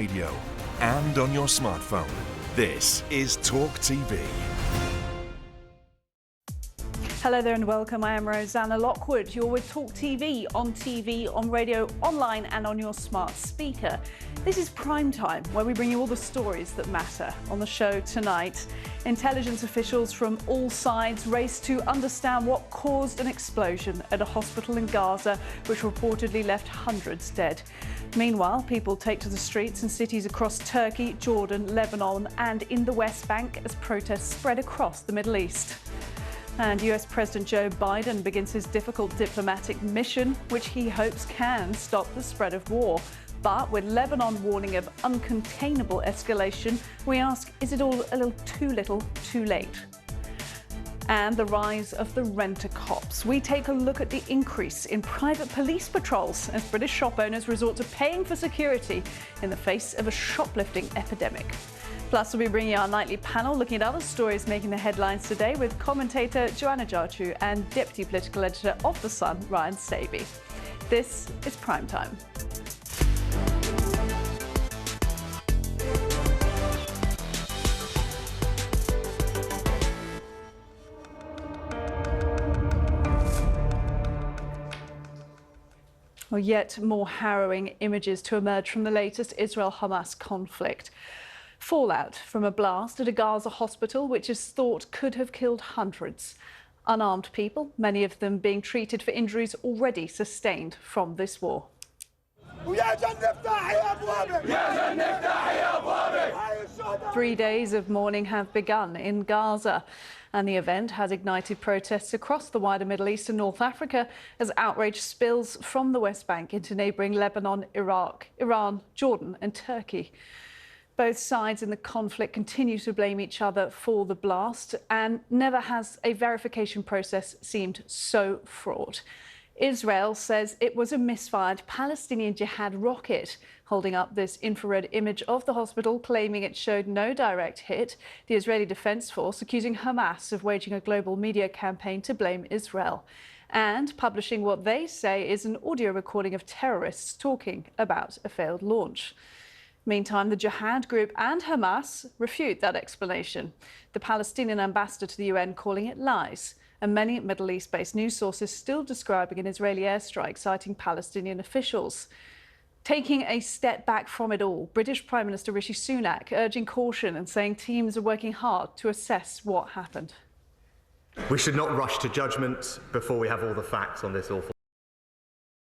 Radio and on your smartphone. This is TalkTV. Hello there and welcome. I am Rosanna Lockwood. You're with TalkTV, on radio, online and on your smart speaker. This is Primetime, where we bring you all the stories that matter. On the show tonight, intelligence officials from all sides race to understand what caused an explosion at a hospital in Gaza, which reportedly left hundreds dead. Meanwhile, people take to the streets in cities across Turkey, Jordan, Lebanon and in the West Bank as protests spread across the Middle East. And US President Joe Biden begins his difficult diplomatic mission, which he hopes can stop the spread of war. But with Lebanon warning of uncontainable escalation, we ask, is it all a little too late? And the rise of the rent-a-cops. We take a look at the increase in private police patrols as British shop owners resort to paying for security in the face of a shoplifting epidemic. Plus, we'll be bringing you our nightly panel looking at other stories making the headlines today with commentator Joanna Jarchu and Deputy Political Editor of The Sun, Ryan Staby. This is Primetime. Well, yet more harrowing images to emerge from the latest Israel-Hamas conflict. Fallout from a blast at a Gaza hospital, which is thought could have killed hundreds. Unarmed people, many of them being treated for injuries already sustained from this war. 3 days of mourning have begun in Gaza, and the event has ignited protests across the wider Middle East and North Africa as outrage spills from the West Bank into neighbouring Lebanon, Iraq, Iran, Jordan and Turkey. Both sides in the conflict continue to blame each other for the blast, and never has a verification process seemed so fraught. Israel says it was a misfired Palestinian Jihad rocket, holding up this infrared image of the hospital, claiming it showed no direct hit. The Israeli Defense Force accusing Hamas of waging a global media campaign to blame Israel and publishing what they say is an audio recording of terrorists talking about a failed launch. Meantime, the Jihad group and Hamas refute that explanation. The Palestinian ambassador to the UN calling it lies, and many Middle East-based news sources still describing an Israeli airstrike citing Palestinian officials. Taking a step back from it all, British Prime Minister Rishi Sunak urging caution and saying teams are working hard to assess what happened. We should not rush to judgment before we have all the facts on this awful